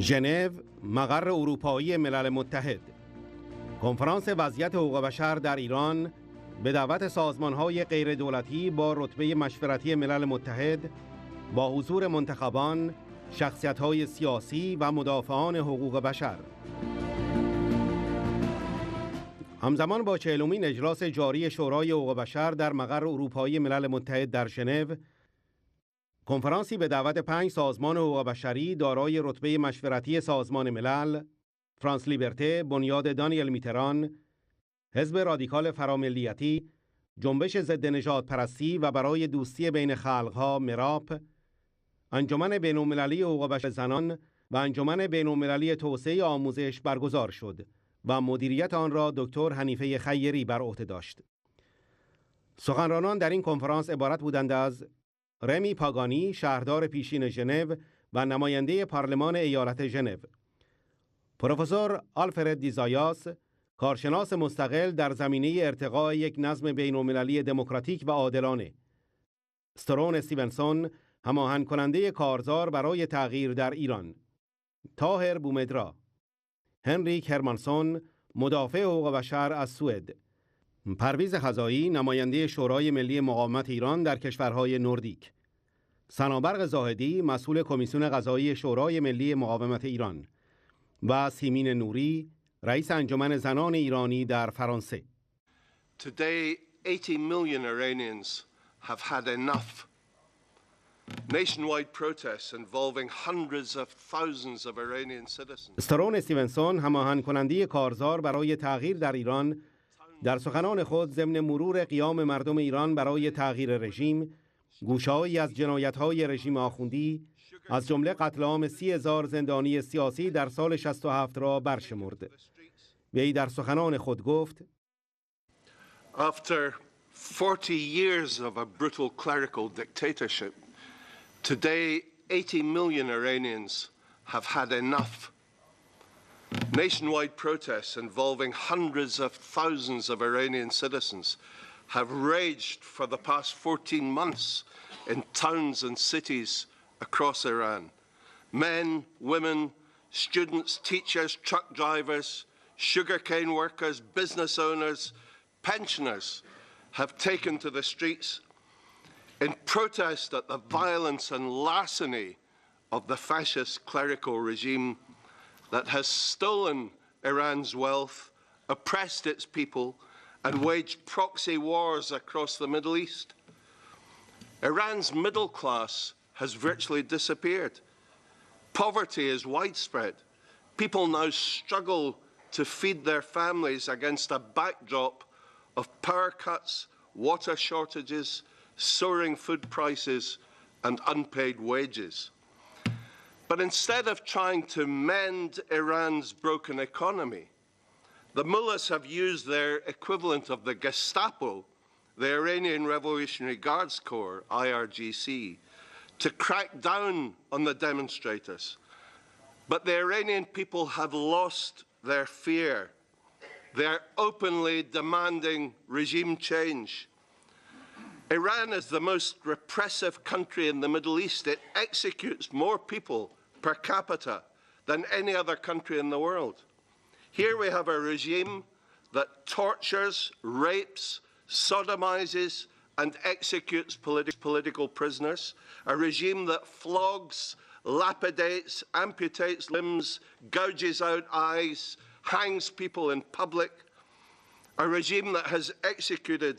ژنو، مقر اروپایی ملل متحد. کنفرانس وضعیت حقوق بشر در ایران به دعوت سازمان‌های غیردولتی با رتبه مشورتی ملل متحد با حضور منتخبان، شخصیت‌های سیاسی و مدافعان حقوق بشر. همزمان با 40مین اجلاس جاری شورای حقوق بشر در مقر اروپایی ملل متحد در ژنو، کنفرانسی به دعوت 5 سازمان حقوق بشری دارای رتبه مشورتی سازمان ملل، فرانس لیبرته، بنیاد دانیل میتران، حزب رادیکال فراملیتی، جنبش ضد نژادپرستی و برای دوستی بین خلقها مراپ، انجمن بین‌المللی حقوق بشر زنان و انجمن بین‌المللی توسعه آموزش برگزار شد و مدیریت آن را دکتر حنیفه خیری بر عهده داشت. سخنرانان در این کنفرانس عبارت بودند از رمی پاگانی، شهردار پیشین ژنو و نماینده پارلمان ایالت ژنو، پروفسور آلفرد دیزایاس، کارشناس مستقل در زمینه ارتقاء یک نظم بین‌المللی دموکراتیک و عادلانه، استرون استیونسون، هماهنگ کننده کارزار برای تغییر در ایران، طاهر بومدرا، هنریک هرمانسون، مدافع حقوق بشر از سوئد، پرویز خزایی، نماینده شورای ملی مقاومت ایران در کشورهای نوردیک، سنابرق زاهدی، مسئول کمیسیون قضایی شورای ملی مقاومت ایران و سیمین نوری، رئیس انجمن زنان ایرانی در فرانسه. Today, 80 million Iranians have had enough. Nationwide protests involving hundreds of thousands of Iranian citizens. استرون استیونسون، هماهنگ کننده کارزار برای تغییر در ایران، در سخنان خود ضمن مرور قیام مردم ایران برای تغییر رژیم، گوشه‌هایی از جنایت‌های رژیم آخوندی، از جمله قتل عام 30,000 زندانی سیاسی در سال 67 را برشمرد. وی در سخنان خود گفت: After 40 years of a brutal clerical dictatorship, today 80 million Iranians have had enough. Nationwide protests involving hundreds of thousands of Iranian citizens have raged for the past 14 months in towns and cities across Iran. Men, women, students, teachers, truck drivers, sugarcane workers, business owners, pensioners have taken to the streets in protest at the violence and larceny of the fascist clerical regime that has stolen Iran's wealth, oppressed its people, and waged proxy wars across the Middle East. Iran's middle class has virtually disappeared. Poverty is widespread. People now struggle to feed their families against a backdrop of power cuts, water shortages, soaring food prices, and unpaid wages. But instead of trying to mend Iran's broken economy, the mullahs have used their equivalent of the Gestapo, the Iranian Revolutionary Guards Corps, IRGC, to crack down on the demonstrators. But the Iranian people have lost their fear. They are openly demanding regime change. Iran is the most repressive country in the Middle East. It executes more people per capita than any other country in the world. Here we have a regime that tortures, rapes, sodomizes, and executes political prisoners, a regime that flogs, lapidates, amputates limbs, gouges out eyes, hangs people in public, a regime that has executed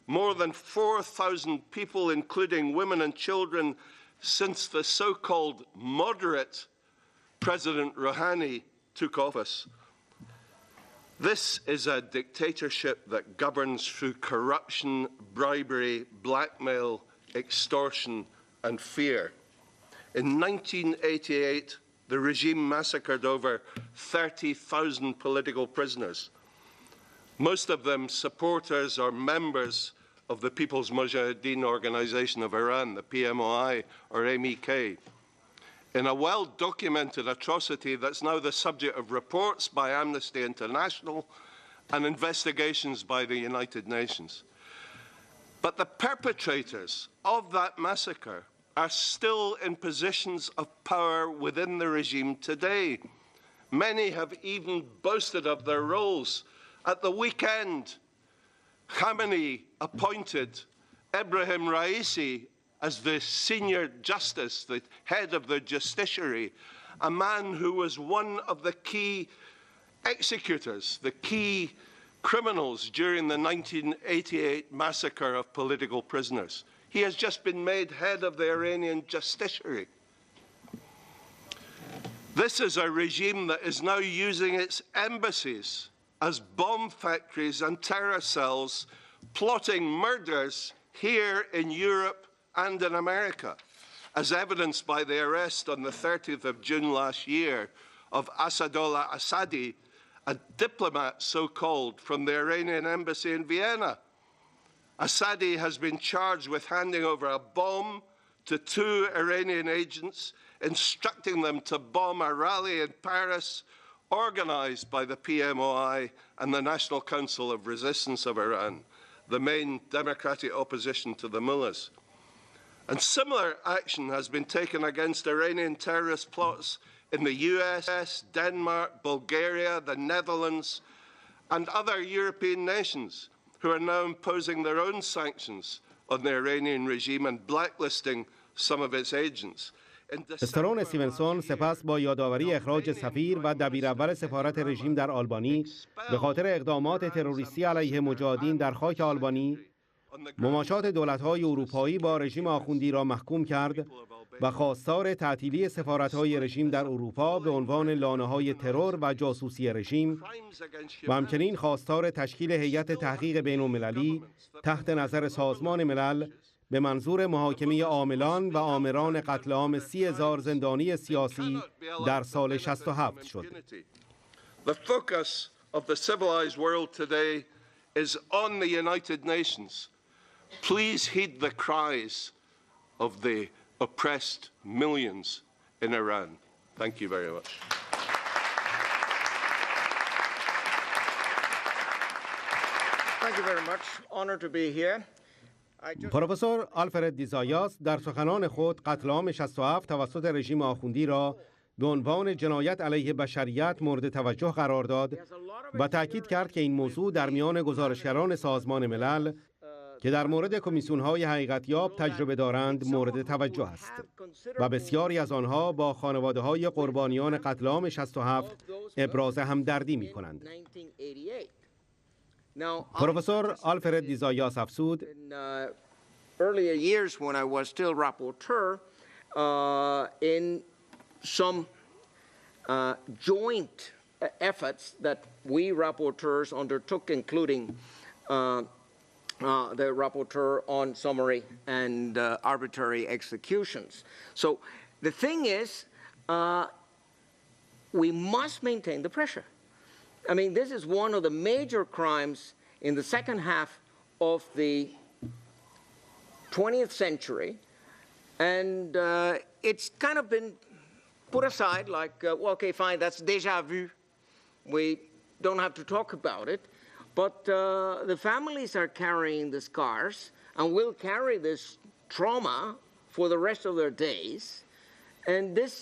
more than 4,000 people, including women and children, since the so-called moderate President Rouhani took office. This is a dictatorship that governs through corruption, bribery, blackmail, extortion, and fear. In 1988, the regime massacred over 30,000 political prisoners, most of them supporters or members of the People's Mujahideen Organization of Iran, the PMOI or MEK, in a well-documented atrocity that's now the subject of reports by Amnesty International and investigations by the United Nations. But the perpetrators of that massacre are still in positions of power within the regime today. Many have even boasted of their roles. At the weekend, Khamenei appointed Ibrahim Raisi as the senior justice, the head of the justiciary, a man who was one of the key executors, the key criminals during the 1988 massacre of political prisoners. He has just been made head of the Iranian justiciary. This is a regime that is now using its embassies as bomb factories and terror cells, plotting murders here in Europe and in America, as evidenced by the arrest on the 30th of June last year of Asadollah Assadi, a diplomat, so-called, from the Iranian embassy in Vienna. Assadi has been charged with handing over a bomb to 2 Iranian agents, instructing them to bomb a rally in Paris organized by the PMOI and the National Council of Resistance of Iran, the main democratic opposition to the mullahs. And similar action has been taken against Iranian terrorist plots in the US, Denmark, Bulgaria, the Netherlands, and other European nations who are now imposing their own sanctions on the Iranian regime and blacklisting some of its agents. استرون استیونسون سپس با یادآوری اخراج سفیر و دبیراول سفارت رژیم در آلبانی به خاطر اقدامات تروریستی علیه مجاهدین در خاک آلبانی، مماشات دولت‌های اروپایی با رژیم آخوندی را محکوم کرد و خواستار تعطیلی سفارت‌های رژیم در اروپا به عنوان لانه‌های ترور و جاسوسی رژیم و همچنین خواستار تشکیل هیئت تحقیق بین‌المللی تحت نظر سازمان ملل به منظور محاکمه عاملان و آمران قتل عام 30,000 زندانی سیاسی در سال 67 شد. The focus of the civilized world today is on the United Nations. Please heed the cries of the oppressed millions in Iran. Thank you very much. Thank you very much. Honored to be here. پروفسور آلفرد دیزایاس در سخنان خود قتل عام 67 توسط رژیم آخوندی را به عنوان جنایت علیه بشریت مورد توجه قرار داد و تاکید کرد که این موضوع در میان گزارشگران سازمان ملل که در مورد کمیسیون‌های حقیقت‌یاب تجربه دارند مورد توجه است و بسیاری از آنها با خانواده‌های قربانیان قتل عام 67 ابراز همدردی می‌کنند. پروفسور آلفرد دیزایاس افزود: earlier years when I was still rapporteur in some joint efforts that we rapporteurs undertook, including the rapporteur on summary and arbitrary executions. So the thing is, we must maintain the pressure. I mean, this is one of the major crimes in the second half of the 20th century, and it's kind of been put aside like, well, okay, fine, that's déjà vu. We don't have to talk about it. But the families are carrying the scars and will carry this trauma for the rest of their days, and this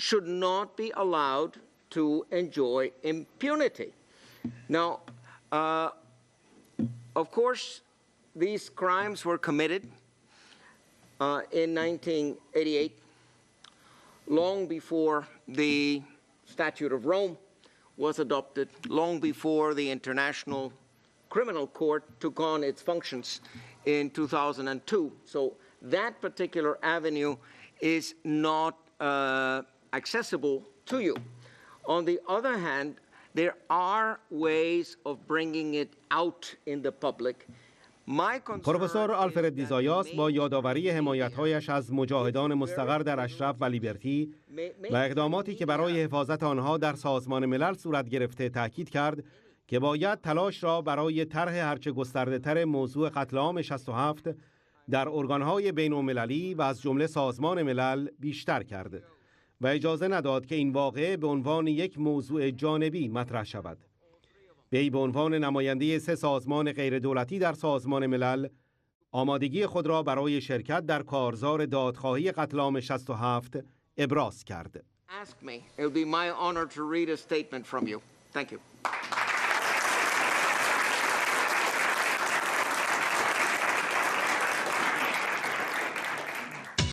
should not be allowed to enjoy impunity. Now, of course, these crimes were committed in 1988, long before the Statute of Rome was adopted, long before the International Criminal Court took on its functions in 2002. So that particular avenue is not accessible to you. On the other hand, there are ways of bringing it out in the public. پروفسور آلفرد دیزایاس با یادآوری حمایت‌هایش از مجاهدان مستقر در اشرف و لیبرتی و اقداماتی که برای حفاظت آنها در سازمان ملل صورت گرفته تاکید کرد که باید تلاش را برای طرح هرچه گسترده‌تر موضوع قتل عام 67 در ارگان‌های بین‌المللی و از جمله سازمان ملل بیشتر کرد و اجازه نداد که این واقعه به عنوان یک موضوع جانبی مطرح شود. وی به عنوان نماینده 3 سازمان غیردولتی در سازمان ملل آمادگی خود را برای شرکت در کارزار دادخواهی قتل عام 67 ابراز کرد. Ask me. It would be my honor to read a statement from you. Thank you.